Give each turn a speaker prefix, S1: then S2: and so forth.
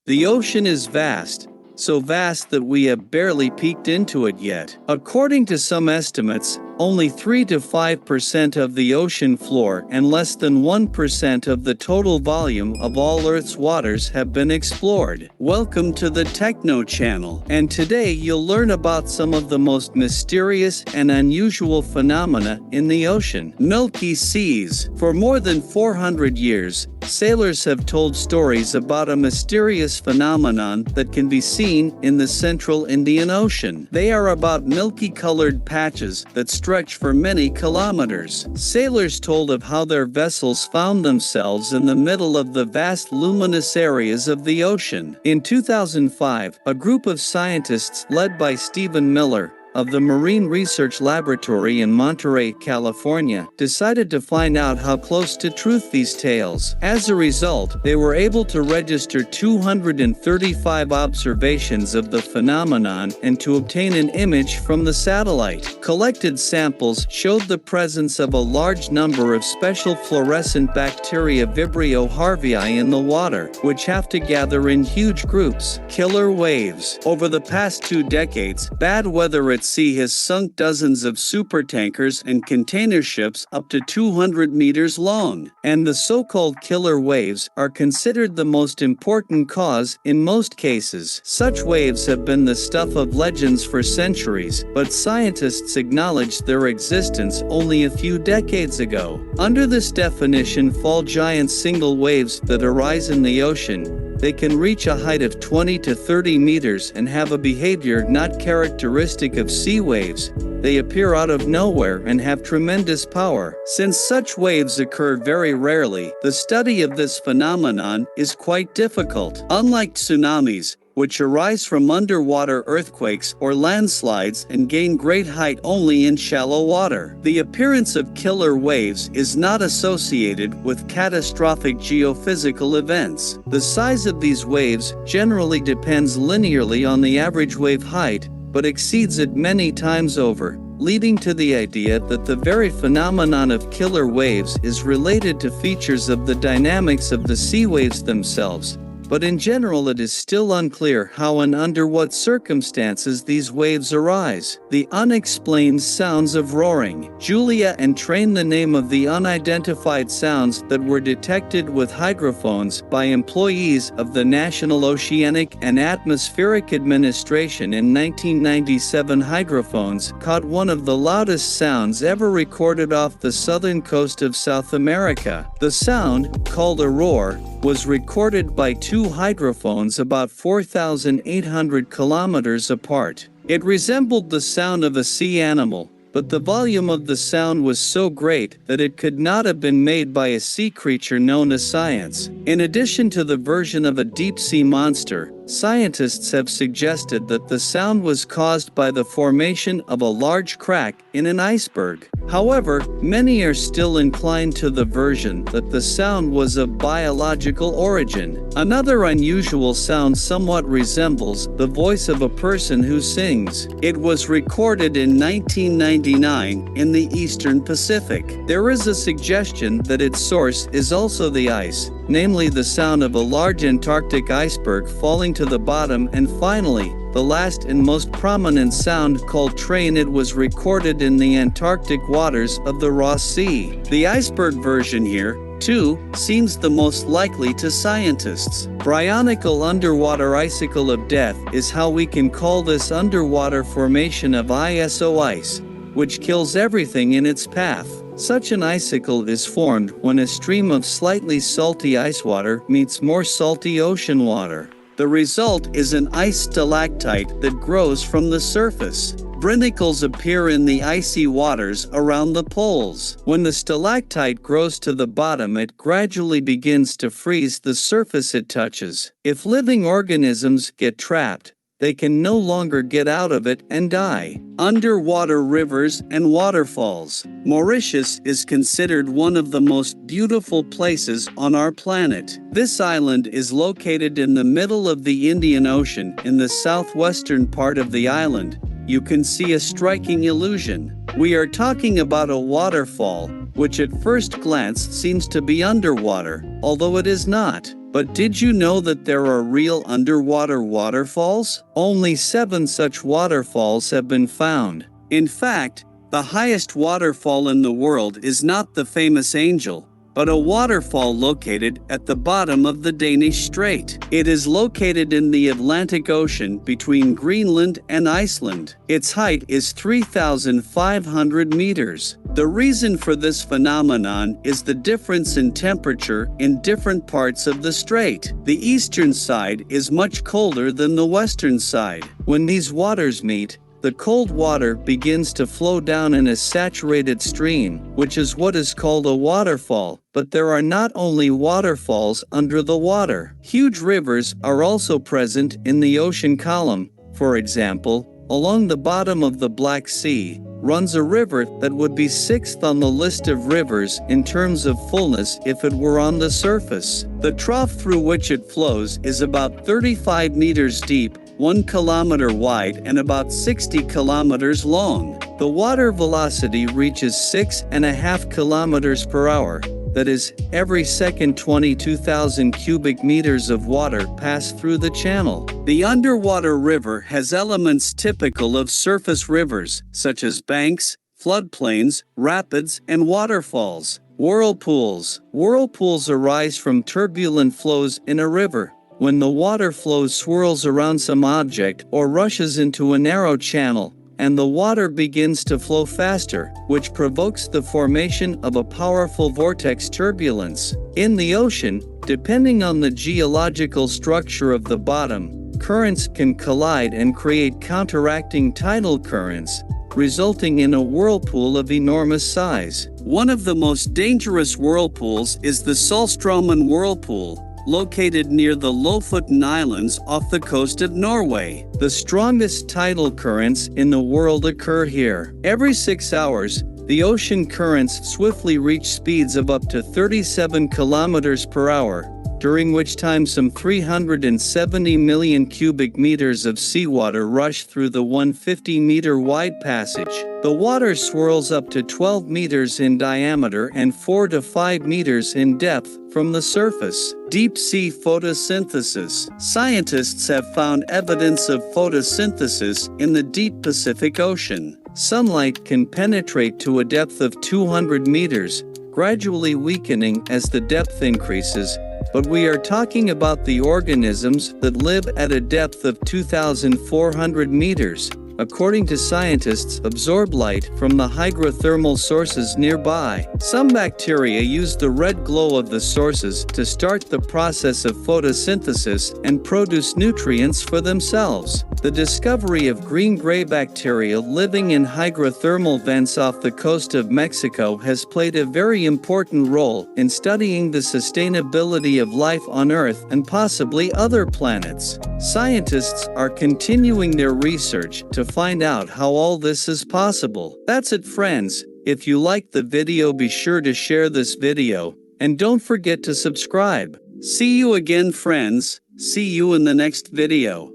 S1: The ocean is vast, so vast that we have barely peeked into it yet. According to some estimates, only 3 to 5% of the ocean floor and less than 1% of the total volume of all Earth's waters have been explored. Welcome to the Techno channel, and today you'll learn about some of the most mysterious and unusual phenomena in the ocean. Milky seas. For more than 400 years, sailors have told stories about a mysterious phenomenon that can be seen in the central Indian Ocean. They are about milky-colored patches that stretch for many kilometers. Sailors told of how their vessels found themselves in the middle of the vast luminous areas of the ocean. In 2005, a group of scientists led by Stephen Miller of the Marine Research Laboratory in Monterey, California, decided to find out how close to truth these tales. As a result, they were able to register 235 observations of the phenomenon and to obtain an image from the satellite. Collected samples showed the presence of a large number of special fluorescent bacteria Vibrio harvii in the water, which have to gather in huge groups. Killer waves. Over the past 2 decades, bad weather at sea has sunk dozens of supertankers and container ships up to 200 meters long, and the so-called killer waves are considered the most important cause in most cases. Such waves have been the stuff of legends for centuries, but scientists acknowledged their existence only a few decades ago. Under this definition fall giant single waves that arise in the ocean. They can reach a height of 20 to 30 meters and have a behavior not characteristic of sea waves. They appear out of nowhere and have tremendous power. Since such waves occur very rarely, the study of this phenomenon is quite difficult. Unlike tsunamis, which arise from underwater earthquakes or landslides and gain great height only in shallow water, the appearance of killer waves is not associated with catastrophic geophysical events. The size of these waves generally depends linearly on the average wave height, but exceeds it many times over, leading to the idea that the very phenomenon of killer waves is related to features of the dynamics of the sea waves themselves. But in general it is still unclear how and under what circumstances these waves arise. The unexplained sounds of roaring. Julia and train the name of the unidentified sounds that were detected with hydrophones by employees of the National Oceanic and Atmospheric Administration in 1997. Hydrophones caught one of the loudest sounds ever recorded off the southern coast of South America. The sound, called a roar, was recorded by 2 hydrophones about 4,800 kilometers apart. It resembled the sound of a sea animal, but the volume of the sound was so great that it could not have been made by a sea creature known to science. In addition to the version of a deep-sea monster, scientists have suggested that the sound was caused by the formation of a large crack in an iceberg. However, many are still inclined to the version that the sound was of biological origin. Another unusual sound somewhat resembles the voice of a person who sings. It was recorded in 1999 in the Eastern Pacific. There is a suggestion that its source is also the ice, namely the sound of a large Antarctic iceberg falling to the bottom, and finally, the last and most prominent sound, called train. It was recorded in the Antarctic waters of the Ross Sea. The iceberg version here, too, seems the most likely to scientists. Bryonical underwater icicle of death is how we can call this underwater formation of ISO ice, which kills everything in its path. Such an icicle is formed when a stream of slightly salty ice water meets more salty ocean water. The result is an ice stalactite that grows from the surface. Brinicles appear in the icy waters around the poles. When the stalactite grows to the bottom, it gradually begins to freeze the surface it touches. If living organisms get trapped, they can no longer get out of it and die. Underwater rivers and waterfalls. Mauritius is considered one of the most beautiful places on our planet. This island is located in the middle of the Indian Ocean. In the southwestern part of the island, you can see a striking illusion. We are talking about a waterfall, which at first glance seems to be underwater, although it is not. But did you know that there are real underwater waterfalls? Only 7 such waterfalls have been found. In fact, the highest waterfall in the world is not the famous Angel, but a waterfall located at the bottom of the Danish Strait. It is located in the Atlantic Ocean between Greenland and Iceland. Its height is 3,500 meters. The reason for this phenomenon is the difference in temperature in different parts of the strait. The eastern side is much colder than the western side. When these waters meet, the cold water begins to flow down in a saturated stream, which is what is called a waterfall. But there are not only waterfalls under the water. Huge rivers are also present in the ocean column. For example, along the bottom of the Black Sea runs a river that would be 6th on the list of rivers in terms of fullness if it were on the surface. The trough through which it flows is about 35 meters deep, 1 kilometer wide and about 60 kilometers long. The water velocity reaches 6.5 kilometers per hour. That is, every second 22,000 cubic meters of water pass through the channel. The underwater river has elements typical of surface rivers, such as banks, floodplains, rapids, and waterfalls. Whirlpools. Whirlpools arise from turbulent flows in a river. When the water flow swirls around some object or rushes into a narrow channel, and the water begins to flow faster, which provokes the formation of a powerful vortex turbulence. In the ocean, depending on the geological structure of the bottom, currents can collide and create counteracting tidal currents, resulting in a whirlpool of enormous size. One of the most dangerous whirlpools is the Solstromen whirlpool, located near the Lofoten Islands off the coast of Norway. The strongest tidal currents in the world occur here. Every 6 hours, the ocean currents swiftly reach speeds of up to 37 kilometers per hour, during which time some 370 million cubic meters of seawater rush through the 150-meter wide passage. The water swirls up to 12 meters in diameter and 4 to 5 meters in depth from the surface. Deep sea photosynthesis. Scientists have found evidence of photosynthesis in the deep Pacific Ocean. Sunlight can penetrate to a depth of 200 meters, gradually weakening as the depth increases. But we are talking about the organisms that live at a depth of 2,400 meters. According to scientists, absorb light from the hydrothermal sources nearby. Some bacteria use the red glow of the sources to start the process of photosynthesis and produce nutrients for themselves. The discovery of green-gray bacteria living in hydrothermal vents off the coast of Mexico has played a very important role in studying the sustainability of life on Earth and possibly other planets. Scientists are continuing their research to find out how all this is possible. That's it, friends. If you liked the video, be sure to share this video, and don't forget to subscribe. See you again, friends. See you in the next video.